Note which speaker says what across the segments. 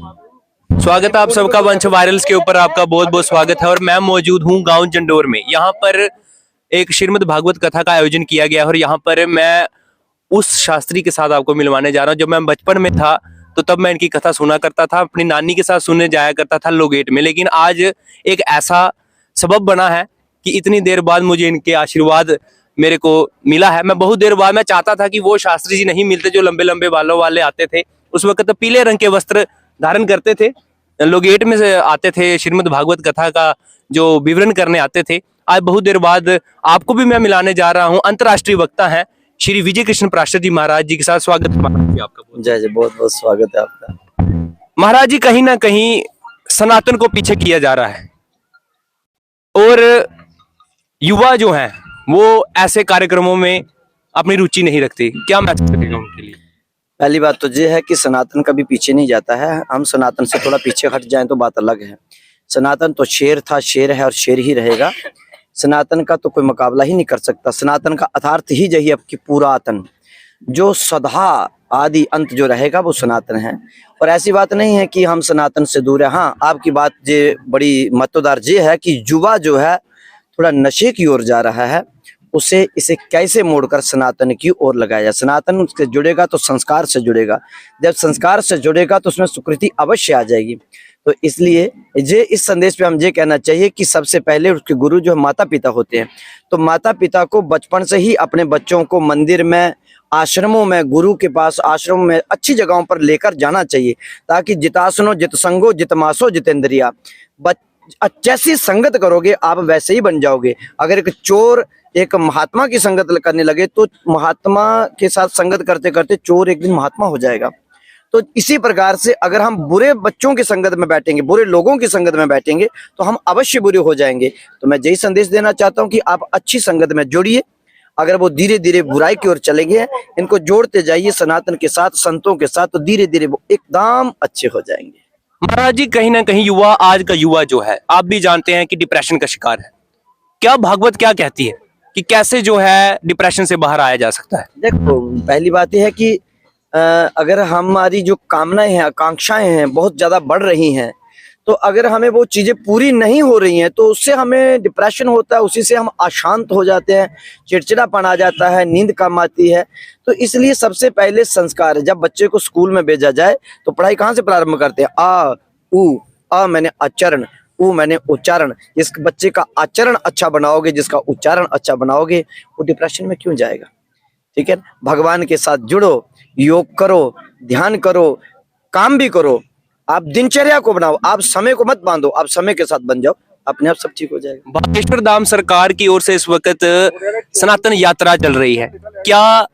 Speaker 1: स्वागत है आप सबका वंश वायरल्स के ऊपर। आपका बहुत बहुत स्वागत है और मैं मौजूद हूँ गांव जंडोर में। यहाँ पर एक श्रीमद् भागवत कथा का आयोजन किया गया है और यहाँ पर मैं उस शास्त्री के साथ आपको मिलवाने जा रहा हूँ। जब मैं बचपन में था तो तब मैं इनकी कथा सुना करता था, अपनी नानी के साथ सुनने जाया करता था लोगेट में। लेकिन आज एक ऐसा सबब बना है कि इतनी देर बाद मुझे इनके आशीर्वाद मेरे को मिला है। मैं बहुत देर बाद मैं चाहता था कि वो शास्त्री जी नहीं मिलते जो लंबे लंबे बालों वाले आते थे। उस वक्त पीले रंग के वस्त्र धारण करते थे, लोगेट में से आते थे, श्रीमद् भागवत कथा का जो विवरण करने आते थे। आज बहुत देर बाद आपको भी मैं मिलाने जा रहा हूँ। अंतर्राष्ट्रीय वक्ता हैं श्री विजय कृष्ण पार्षद जी महाराज जी के साथ। स्वागत है महाराज जी आपका।
Speaker 2: जय जय, बहुत बहुत स्वागत है आपका।
Speaker 1: महाराज जी, कहीं ना कहीं सनातन को पीछे किया जा रहा है और युवा जो हैं वो ऐसे कार्यक्रमों में अपनी रुचि नहीं रखती। क्या मैसेज करेगा उनके लिए?
Speaker 2: पहली बात तो ये है कि सनातन कभी पीछे नहीं जाता है। हम सनातन से थोड़ा पीछे हट जाएं तो बात अलग है। सनातन तो शेर था, शेर है और शेर ही रहेगा। सनातन का तो कोई मुकाबला ही नहीं कर सकता। सनातन का अर्थार्थ ही यही है कि पुरातन, जो सदा आदि अंत जो रहेगा वो सनातन है। और ऐसी बात नहीं है कि हम सनातन से दूर है। हाँ, आपकी बात ये बड़ी महत्वदार ये है कि युवा जो है थोड़ा नशे की ओर जा रहा है। उसे इसे कैसे मोड़कर सनातन की ओर लगाया जाए। सनातन से जुड़ेगा तो संस्कार से जुड़ेगा, जब संस्कार से जुड़ेगा तो उसमें सुकृति अवश्य आ जाएगी। तो इसलिए ये इस संदेश पे हम ये कहना चाहिए कि सबसे पहले उसके गुरु जो माता पिता होते हैं, तो माता पिता को बचपन से ही अपने बच्चों को मंदिर में, आश्रमों में, गुरु के पास आश्रम में, अच्छी जगहों पर लेकर जाना चाहिए, ताकि जितासनो जितसंगो जितमासो जितेंद्रिया। जैसी संगत करोगे आप वैसे ही बन जाओगे। अगर एक चोर एक महात्मा की संगत करने लगे तो महात्मा के साथ संगत करते करते चोर एक दिन महात्मा हो जाएगा। तो इसी प्रकार से अगर हम बुरे बच्चों की संगत में बैठेंगे, बुरे लोगों की संगत में बैठेंगे तो हम अवश्य बुरे हो जाएंगे। तो मैं यही संदेश देना चाहता हूं कि आप अच्छी संगत में जुड़िए। अगर वो धीरे धीरे बुराई की ओर चलेंगे, इनको जोड़ते जाइए सनातन के साथ, संतों के साथ, तो धीरे धीरे वो एकदम अच्छे हो जाएंगे।
Speaker 1: महाराज जी, कहीं ना कहीं युवा, आज का युवा जो है आप भी जानते हैं कि डिप्रेशन का शिकार है। क्या भागवत क्या कहती है कि कैसे जो है डिप्रेशन से बाहर आया जा सकता है?
Speaker 2: देखो, पहली बात यह है कि अगर हमारी जो कामनाएं हैं, आकांक्षाएं हैं बहुत ज्यादा बढ़ रही हैं, तो अगर हमें वो चीजें पूरी नहीं हो रही हैं तो उससे हमें डिप्रेशन होता है। उसी से हम अशांत हो जाते हैं, चिड़चिड़ापन आ जाता है, नींद कम आती है। तो इसलिए सबसे पहले संस्कार है। जब बच्चे को स्कूल में भेजा जाए तो पढ़ाई कहाँ से प्रारंभ करते हैं? आ उ, आ मैंने आचरण, उ मैंने उच्चारण। जिस बच्चे का आचरण अच्छा बनाओगे, जिसका उच्चारण अच्छा बनाओगे, वो डिप्रेशन में क्यों जाएगा? ठीक है, भगवान के साथ जुड़ो, योग करो, ध्यान करो, काम भी करो। आप दिनचर्या को बनाओ, आप समय को मत बांधो, आप समय के साथ बन जाओ, अपने आप सब ठीक हो जाएगा।
Speaker 1: बागेश्वर धाम सरकार की ओर से इस वक्त सनातन यात्रा चल रही है। क्या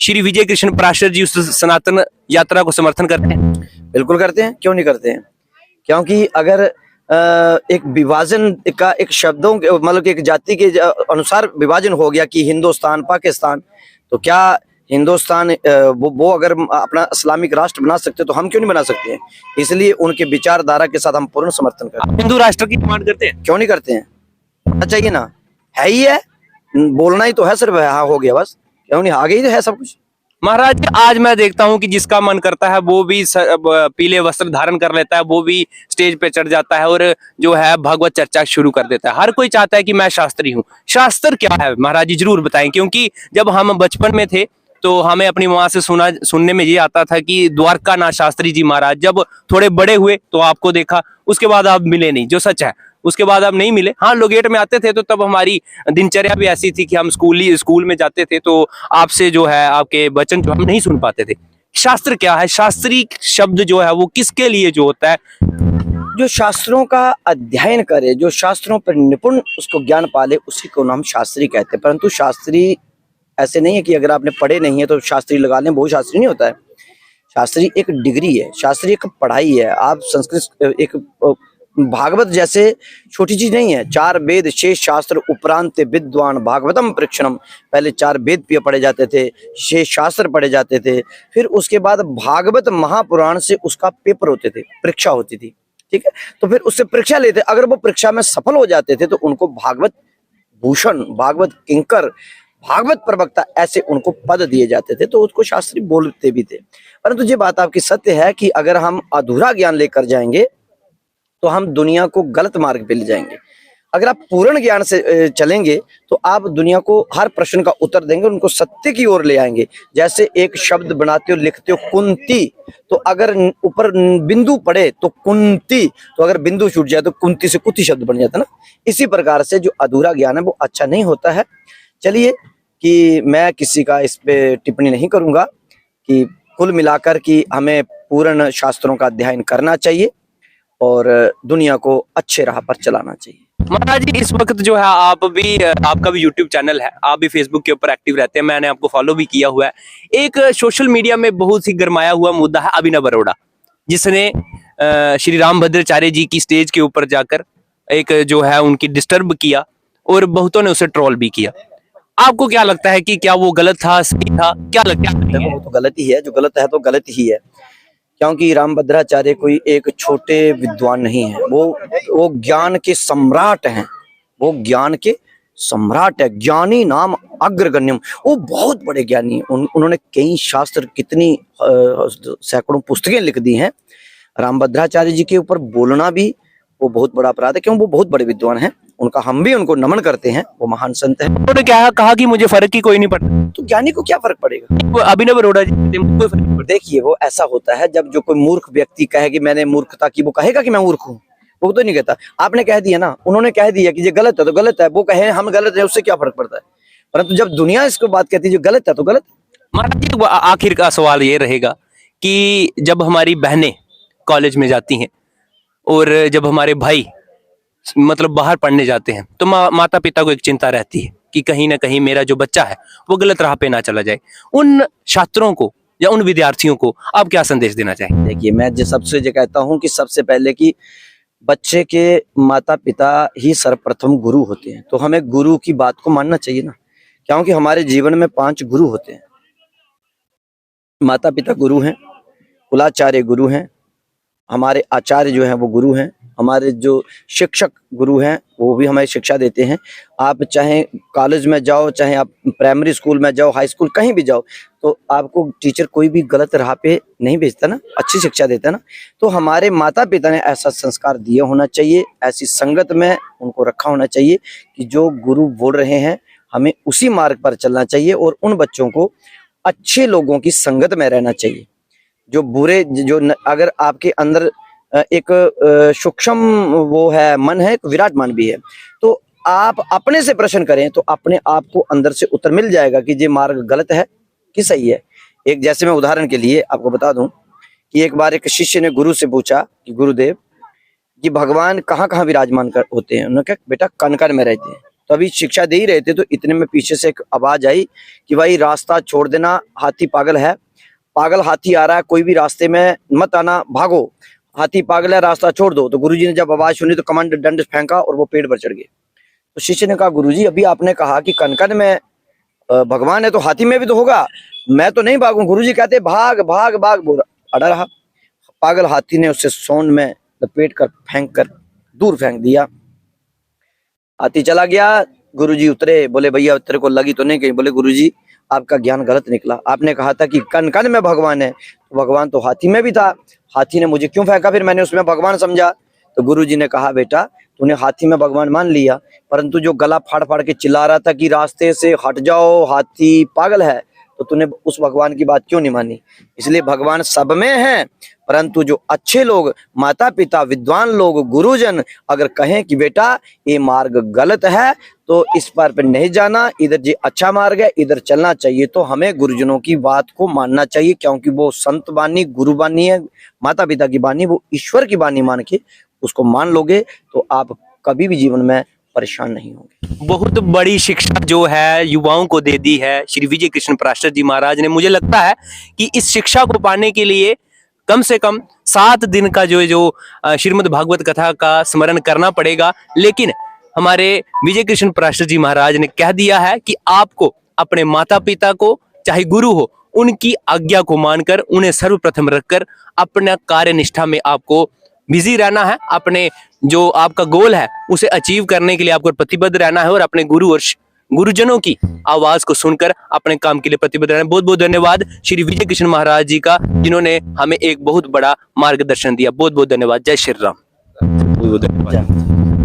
Speaker 1: श्री विजय कृष्ण पार्षद जी उस सनातन यात्रा को समर्थन करते हैं?
Speaker 2: बिल्कुल करते हैं, क्यों नहीं करते हैं? क्योंकि अगर एक विभाजन का, एक शब्दों के मतलब एक जाति के अनुसार विभाजन हो गया कि हिंदुस्तान पाकिस्तान, तो क्या हिंदुस्तान वो अगर अपना इस्लामिक राष्ट्र बना सकते तो हम क्यों नहीं बना सकते हैं? इसलिए उनके विचारधारा के साथ हम पूर्ण समर्थन करते हैं।
Speaker 1: हिंदू राष्ट्र की डिमांड करते हैं?
Speaker 2: क्यों नहीं करते हैं? होना चाहिए ना, है ही है, बोलना ही तो है सिर्फ, हाँ हो गया बस, क्यों नहीं? आगे ही तो है सब कुछ।
Speaker 1: महाराज जी, आज मैं देखता हूं कि जिसका मन करता है वो भी पीले वस्त्र धारण कर लेता है, वो भी स्टेज पे चढ़ जाता है और जो है भगवत चर्चा शुरू कर देता है। हर कोई चाहता है कि मैं शास्त्री हूँ। शास्त्र क्या है महाराज जी, जरूर बताएं। क्योंकि जब हम बचपन में थे तो हमें अपनी माँ से सुनने में ये आता था कि द्वारका नाथ शास्त्री जी महाराज। जब थोड़े बड़े हुए तो आपको देखा, उसके बाद आप मिले नहीं, जो सच है। उसके बाद आप नहीं मिले। हाँ, लोगेट में आते थे तो तब हमारी दिनचर्या भी ऐसी थी कि हम स्कूल में जाते थे तो आपसे जो है आपके वचन जो हम नहीं सुन पाते थे। शास्त्र क्या है? शास्त्री शब्द जो है वो किसके लिए जो होता है?
Speaker 2: जो शास्त्रों का अध्ययन करे, जो शास्त्रों पर निपुण उसको ज्ञान पाले, उसी को नाम शास्त्री कहते हैं। परंतु शास्त्री ऐसे नहीं है कि अगर आपने पढ़े नहीं है तो शास्त्री लगा लें, वो शास्त्री नहीं होता है। शास्त्री एक डिग्री है, शास्त्री एक पढ़ाई है। आप संस्कृत, एक भागवत जैसे छोटी चीज नहीं है। 4 वेद शेष शास्त्र उपरांत विद्वान भागवतम परीक्षणम। पहले 4 वेद पढ़े जाते थे, शेष शास्त्र पढ़े जाते थे, फिर उसके बाद भागवत महापुराण से उसका पेपर होते थे, परीक्षा होती थी। ठीक है, तो फिर उससे परीक्षा लेते, अगर वो परीक्षा में सफल हो जाते थे तो उनको भागवत भूषण, भागवत किंकर, भागवत प्रवक्ता ऐसे उनको पद दिए जाते थे, तो उसको शास्त्री बोलते भी थे। परंतु ये बात आपकी सत्य है कि अगर हम अधूरा ज्ञान लेकर जाएंगे तो हम दुनिया को गलत मार्ग पे ले जाएंगे। अगर आप पूर्ण ज्ञान से चलेंगे तो आप दुनिया को हर प्रश्न का उत्तर देंगे, उनको सत्य की ओर ले आएंगे। जैसे एक शब्द बनाते हो, लिखते हो कुंती, तो अगर ऊपर बिंदु पड़े तो कुंती, तो अगर बिंदु छूट जाए तो कुंती से कुति शब्द बन जाता ना। इसी प्रकार से जो अधूरा ज्ञान है वो अच्छा नहीं होता है। चलिए कि मैं किसी का इस पे टिप्पणी नहीं करूंगा कि कुल मिलाकर कि हमें पूर्ण शास्त्रों का अध्ययन करना चाहिए और दुनिया को अच्छे राह पर चलाना चाहिए।
Speaker 1: महाराज जी, इस वक्त जो है आपका भी यूट्यूब चैनल है, आप भी फेसबुक के ऊपर एक्टिव रहते हैं, मैंने आपको फॉलो भी किया हुआ है। एक सोशल मीडिया में बहुत ही गरमाया हुआ मुद्दा है अभिनव अरोड़ा, जिसने श्री रामभद्राचार्य जी की स्टेज के ऊपर जाकर एक जो है उनकी डिस्टर्ब किया और बहुतों ने उसे ट्रोल भी किया। आपको क्या लगता है कि क्या वो गलत था, सही था, क्या लगता है?
Speaker 2: वो तो गलत ही है, जो गलत है तो गलत ही है, क्योंकि रामभद्राचार्य कोई एक छोटे विद्वान नहीं है, वो ज्ञान के सम्राट हैं, वो ज्ञान के सम्राट है, ज्ञानी नाम अग्रगण्यम, वो बहुत बड़े ज्ञानी हैं। उन्होंने कई शास्त्र, कितनी सैकड़ों पुस्तकें लिख दी हैं। रामभद्राचार्य जी के ऊपर बोलना भी वो बहुत बड़ा अपराध है, क्योंकि वो बहुत बड़े विद्वान हैं, उनका हम भी उनको नमन करते हैं, वो महान संत हैं।
Speaker 1: उन्होंने क्या कहा कि मुझे फर्क ही कोई नहीं पड़ता,
Speaker 2: तो ज्ञानी को क्या फर्क पड़ेगा?
Speaker 1: वो अभिनव अरोड़ा जी कोई फर्क नहीं पड़ता।
Speaker 2: देखिए, वो ऐसा होता है जब जो कोई मूर्ख व्यक्ति कहे कि मैंने मूर्खता की, वो कहेगा कि मैं मूर्ख हूँ? वो तो नहीं कहता। आपने कह दिया ना, उन्होंने कह दिया कि ये गलत है तो गलत है, वो कहे हम गलत है, उससे क्या फर्क पड़ता है? परंतु जब दुनिया इसको बात कहती है जो गलत है तो गलत है।
Speaker 1: महाराज जी, आखिर का सवाल ये रहेगा कि जब हमारी बहनें कॉलेज में जाती हैं और जब हमारे भाई मतलब बाहर पढ़ने जाते हैं, तो माता पिता को एक चिंता रहती है कि कहीं ना कहीं मेरा जो बच्चा है वो गलत राह पे ना चला जाए। उन छात्रों को या उन विद्यार्थियों को आप क्या संदेश देना चाहेंगे?
Speaker 2: देखिए, मैं जो सबसे जो कहता हूँ कि सबसे पहले कि बच्चे के माता पिता ही सर्वप्रथम गुरु होते हैं, तो हमें गुरु की बात को मानना चाहिए ना, क्योंकि हमारे जीवन में 5 गुरु होते हैं। माता पिता गुरु हैं, कुलाचार्य गुरु हैं, हमारे आचार्य जो हैं वो गुरु हैं, हमारे जो शिक्षक गुरु हैं वो भी हमें शिक्षा देते हैं। आप चाहे कॉलेज में जाओ, चाहे आप प्राइमरी स्कूल में जाओ, हाई स्कूल कहीं भी जाओ, तो आपको टीचर कोई भी गलत राह पे नहीं भेजता ना, अच्छी शिक्षा देता ना। तो हमारे माता पिता ने ऐसा संस्कार दिए होना चाहिए, ऐसी संगत में उनको रखा होना चाहिए कि जो गुरु बोल रहे हैं हमें उसी मार्ग पर चलना चाहिए, और उन बच्चों को अच्छे लोगों की संगत में रहना चाहिए। जो बुरे अगर आपके अंदर एक सूक्ष्म वो है, मन है, एक विराट मन भी है, तो आप अपने से प्रश्न करें तो अपने आप को अंदर से उत्तर मिल जाएगा कि ये मार्ग गलत है कि सही है। एक जैसे मैं उदाहरण के लिए आपको बता दूं कि एक बार एक शिष्य ने गुरु से पूछा कि गुरुदेव कि भगवान कहाँ कहाँ विराजमान होते हैं? उन्होंने कहा बेटा कण कण में रहते हैं। तो अभी शिक्षा दे ही रहे थे, तो इतने में पीछे से एक आवाज आई कि भाई रास्ता छोड़ देना, हाथी पागल है, पागल हाथी आ रहा है, कोई भी रास्ते में मत आना, भागो, हाथी पागल है, रास्ता छोड़ दो। तो गुरुजी ने जब आवाज सुनी तो कमंड दंड फेंका और वो पेड़ पर चढ़ गए। तो शिष्य ने कहा गुरुजी अभी आपने कहा कि कनकन में भगवान है, तो हाथी में भी तो होगा, मैं तो नहीं भागूं। गुरुजी कहते भाग भाग भाग, बोला अड़ा रहा। पागल हाथी ने उससे सोन में लपेट कर फेंक कर दूर फेंक दिया। हाथी चला गया, गुरुजी उतरे, बोले भैया तेरे को लगी तो नहीं कहीं? बोले गुरुजी आपका ज्ञान गलत निकला, आपने कहा था कि कण कण में भगवान है, तो भगवान तो हाथी में भी था, हाथी ने मुझे क्यों फेंका, फिर मैंने उसमें भगवान समझा। तो गुरुजी ने कहा बेटा तूने हाथी में भगवान मान लिया, परंतु जो गला फाड़ फाड़ के चिल्ला रहा था कि रास्ते से हट जाओ, हाथी पागल है, तो तूने उस भगवान की बात क्यों नहीं मानी? इसलिए भगवान सब में है, परंतु जो अच्छे लोग, माता पिता, विद्वान लोग, गुरुजन अगर कहें कि बेटा ये मार्ग गलत है तो इस पर नहीं जाना, इधर जी अच्छा मार्ग है, इधर चलना चाहिए, तो हमें गुरुजनों की बात को मानना चाहिए, क्योंकि वो संत बानी, गुरु बानी है, माता पिता की बानी, वो ईश्वर की बानी मान के उसको मान लोगे तो आप कभी भी जीवन में परेशान नहीं होंगे।
Speaker 1: बहुत बड़ी शिक्षा जो है युवाओं को दे दी है श्री विजय कृष्ण पाराशर जी महाराज ने। मुझे लगता है कि इस शिक्षा को पाने के लिए कम से कम 7 दिन का जो श्रीमद् भागवत कथा का स्मरण करना पड़ेगा, लेकिन हमारे विजय कृष्ण पाराशर जी महाराज ने कह दिया है कि आपको अपने माता पिता को, चाहे गुरु हो, उनकी आज्ञा को मानकर उन्हें सर्वप्रथम रखकर अपना कार्य निष्ठा में आपको बिजी रहना है, अपने जो आपका गोल है उसे अचीव करने के लिए आपको प्रतिबद्ध रहना है, और अपने गुरु और गुरुजनों की आवाज को सुनकर अपने काम के लिए प्रतिबद्ध रहे। बहुत बहुत धन्यवाद श्री विजय कृष्ण महाराज जी का, जिन्होंने हमें एक बहुत बड़ा मार्गदर्शन दिया। बहुत बहुत धन्यवाद। जय श्री राम। बहुत बहुत धन्यवाद।